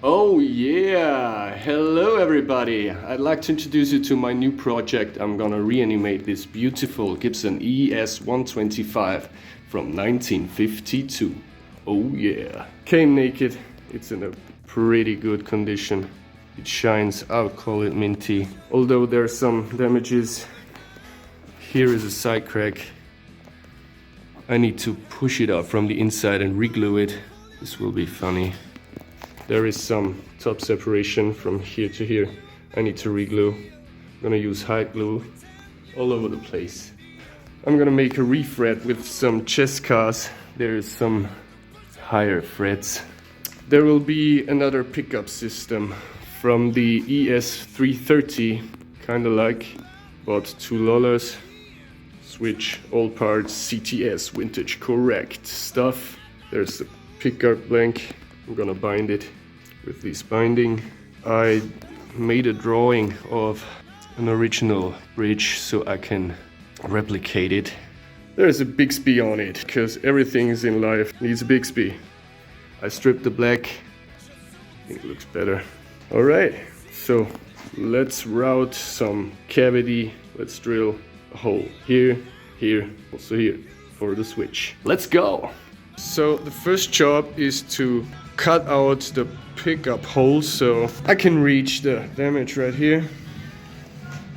Oh yeah! Hello everybody! I'd like to introduce you to my new project. I'm gonna reanimate this beautiful Gibson ES-125 from 1952. Oh yeah! Came naked. It's in a pretty good condition. It shines, I'll call it minty. Although there's some damages. Here is a side crack. I need to push it out from the inside and reglue it. This will be funny. There is some top separation from here to here. I need to reglue. I'm gonna use hot glue all over the place. I'm gonna make a refret with some chest cars. There is some higher frets. There will be another pickup system from the ES-330, kinda like, bought $2. Switch, all parts, CTS, vintage, correct stuff. There's the pickup blank. I'm gonna bind it with this binding. I made a drawing of an original bridge so I can replicate it. There's a Bixby on it, because everything in life needs a Bixby. I stripped the black. I think it looks better. Alright, so let's route some cavity. Let's drill a hole here, here, also here for the switch. Let's go! So the first job is to cut out the pickup hole so I can reach the damage right here.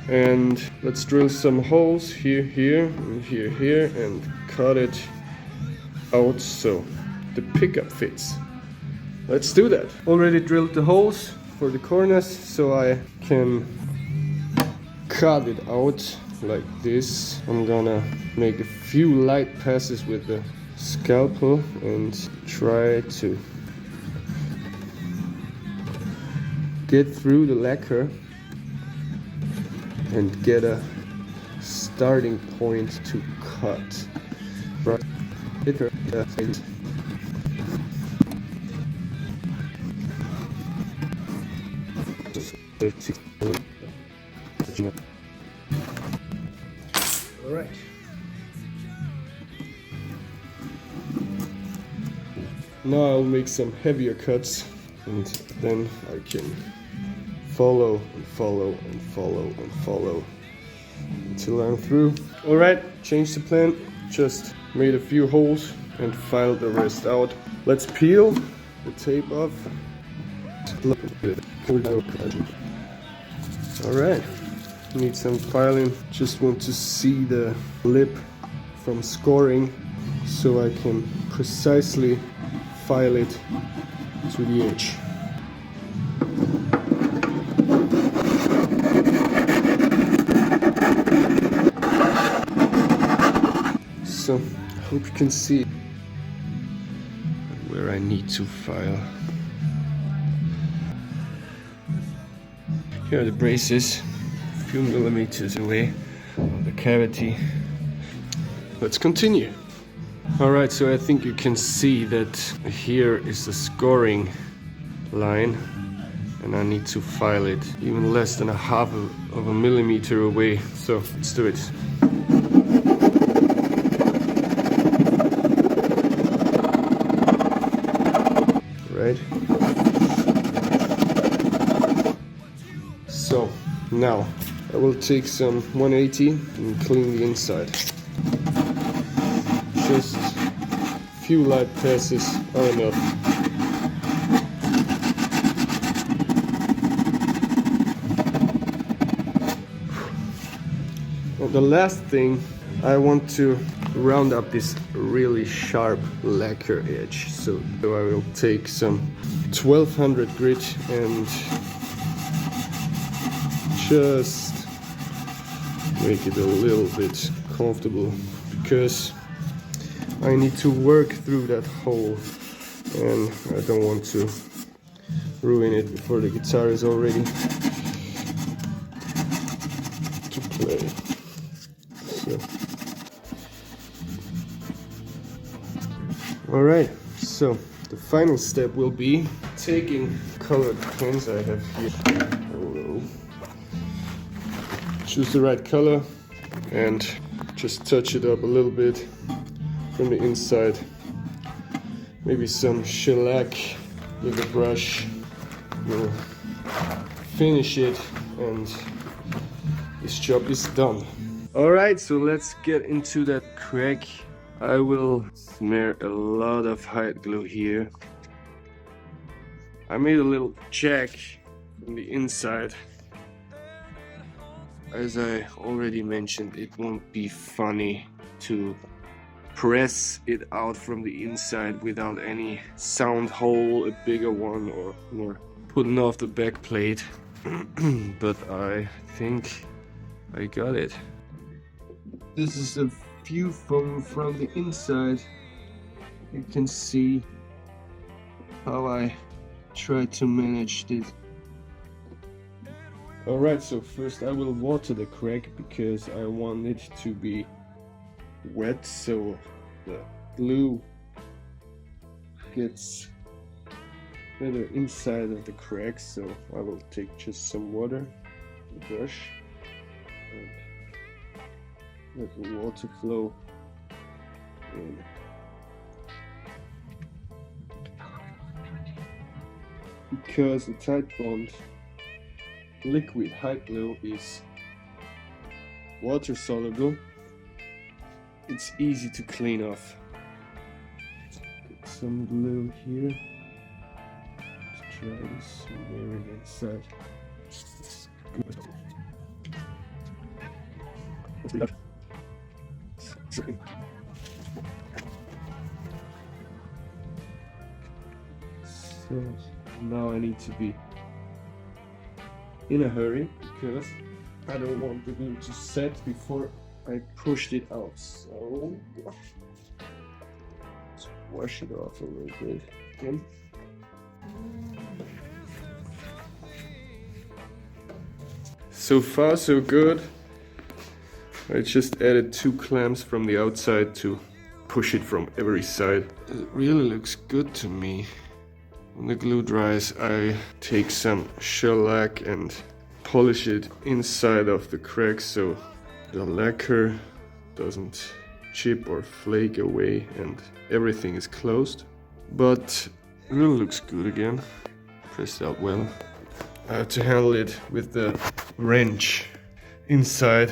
And let's drill some holes here, here, and here, and cut it out so the pickup fits. Let's do that. Already drilled the holes for the corners so I can cut it out like this. I'm gonna make a few light passes with the scalpel and try to get through the lacquer and get a starting point to cut. All right. Now I'll make some heavier cuts and then I can follow and follow and follow and follow until I'm through. All right, change the plan. Just made a few holes and filed the rest out. Let's peel the tape off. All right, need some filing. Just want to see the lip from scoring so I can precisely file it to the edge. So, I hope you can see where I need to file. Here are the braces, a few millimeters away from the cavity. Let's continue. Alright, so I think you can see that here is the scoring line and I need to file it even less than a half of a millimeter away. So let's do it. Right. So now I will take some 180 and clean the inside. Just a few light passes are enough. Well, the last thing, I want to round up this really sharp lacquer edge. So I will take some 1200 grit and just make it a little bit comfortable because I need to work through that hole and I don't want to ruin it before the guitar is all ready to play. So. Alright, so the final step will be taking colored pens I have here. Choose the right color and just touch it up a little bit from the inside. Maybe some shellac with a brush. we'll finish it and this job is done. Alright, so let's get into that crack. I will smear a lot of hot glue here. I made a little jack from the inside. As I already mentioned, it won't be funny to press it out from the inside without any sound hole, a bigger one, or putting off the back plate. But I think I got it. This is a view from the inside. You can see how I try to manage this. Alright, so first I will water the crack because I want it to be wet so the glue gets better inside of the crack. So I will take just some water, a brush, and let the water flow in. Because the tight bond liquid hot glue is water soluble, it's easy to clean off. Get some glue here. Let's try this very inside. Good. Let's do that. So now I need to be in a hurry because I don't want the glue to set before I pushed it out. So let's wash it off a little bit again. So far so good. I just added 2 clamps from the outside to push it from every side. It really looks good to me. When the glue dries, I take some shellac and polish it inside of the crack so the lacquer doesn't chip or flake away and everything is closed. But it really looks good again. Pressed out well. I have to handle it with the wrench inside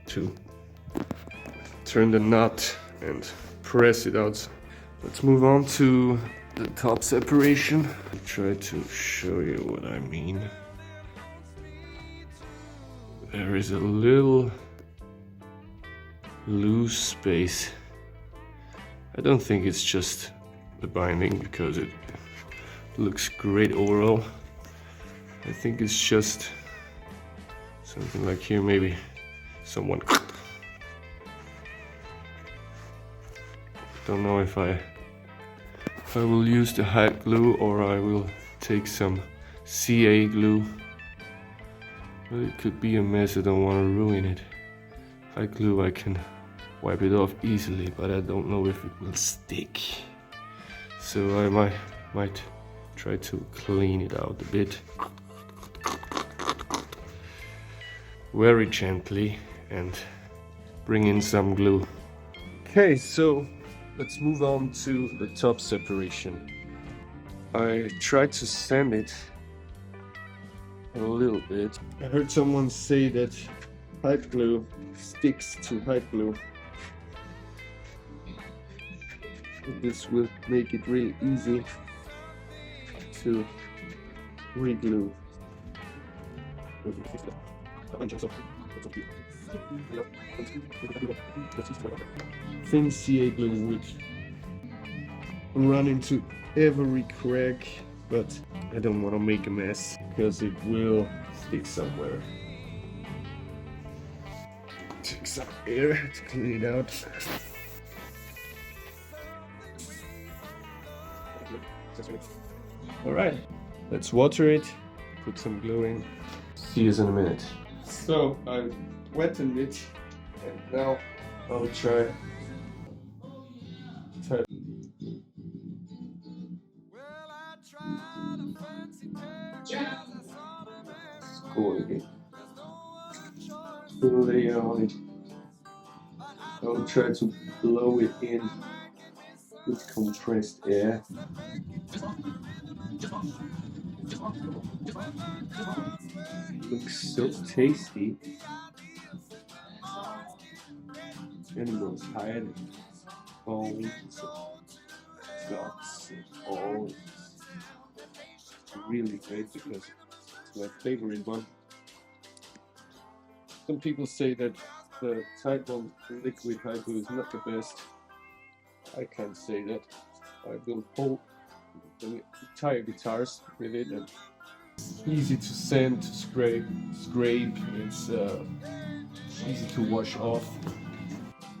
to turn the nut and press it out. Let's move on to the top separation. I'll try to show you what I mean. There is a little loose space. I don't think it's just the binding because it looks great overall. I think it's just something like here, maybe someone. Don't know if I will use the hot glue or I will take some CA glue. But it could be a mess, I don't want to ruin it. Hot glue I can wipe it off easily, but I don't know if it will stick. So I might try to clean it out a bit. Very gently and bring in some glue. Okay, so let's move on to the top separation. I tried to sand it a little bit. I heard someone say that hot glue sticks to hot glue. This will make it really easy to re-glue. Thin CA glue would run into every crack, but I don't want to make a mess because it will stick somewhere. Take some air to clean it out. Alright, let's water it, put some glue in. See you in a minute. So I've wetted it and now I'll try scoring it. Lay it on it. I'll try to blow it in with compressed air. Looks so tasty. Animals hide bones, guts, and all. It's really great because it's my favorite one. Some people say that the Type 1 liquid haiku is not the best. I can't say that. I will pull the entire guitars with it, and it's easy to sand, to scrape. It's easy to wash off.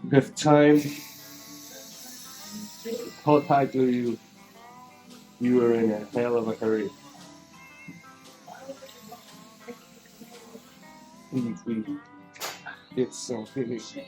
You have time. Hot haiku, you are in a hell of a hurry. If we get some finish.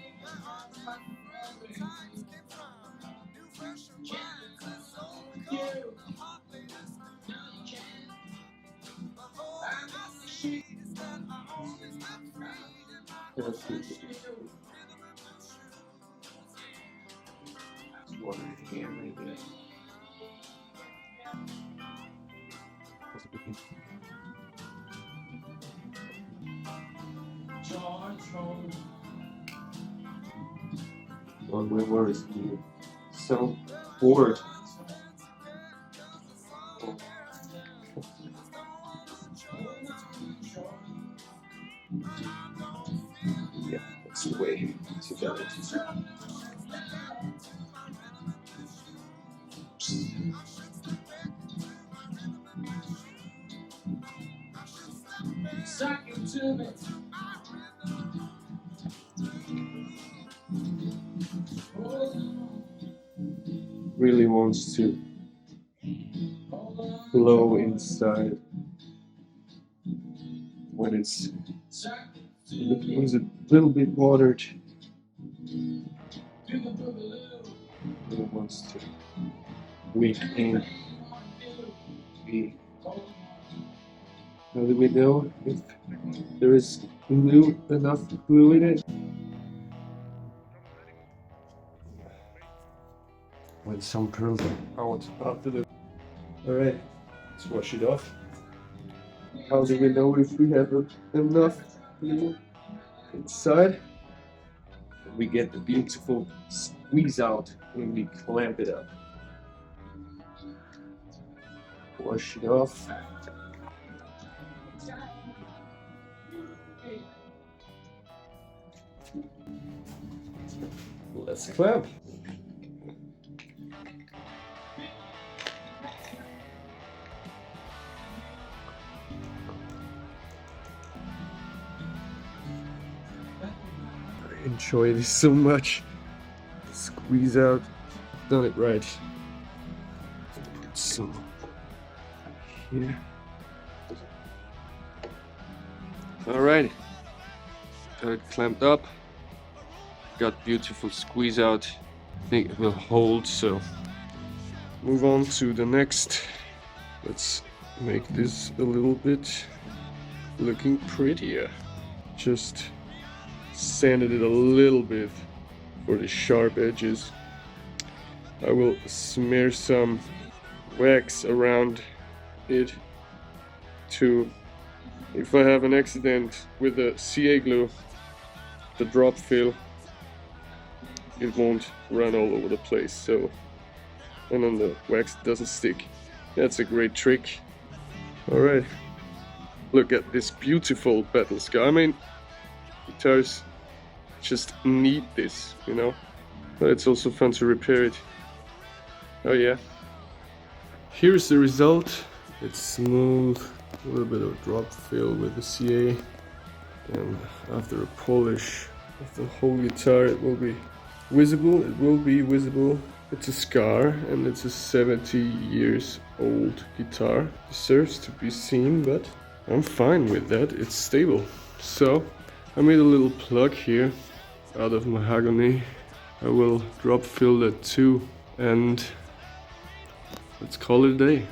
Oh, my word is so bored. Yeah, that's the way to go. Really wants to blow inside when it's a little bit watered. Really wants to weak in. How do we know if there is enough glue in it? With some pearls out after the... Alright, let's wash it off. How do we know if we have enough glue inside? We get the beautiful squeeze out when we clamp it up. Wash it off. Let's clamp. I enjoy this so much. Squeeze out. Done it right. Put some here. Alright. Got it clamped up. Got beautiful squeeze out. I think it will hold, so move on to the next. Let's make this a little bit looking prettier. Just sanded it a little bit for the sharp edges. I will smear some wax around it to, if I have an accident with the CA glue, the drop fill, it won't run all over the place, so, and then the wax doesn't stick. That's a great trick. Alright, look at this beautiful battle scar. I mean, guitars just need this, you know, but it's also fun to repair it. Oh yeah. Here's the result. It's smooth, a little bit of drop fill with the CA, and after a polish of the whole guitar it will be visible. It's a scar, and it's a 70 years old guitar. Deserves to be seen, but I'm fine with that. It's stable. So I made a little plug here out of mahogany. I will drop fill that too, and let's call it a day.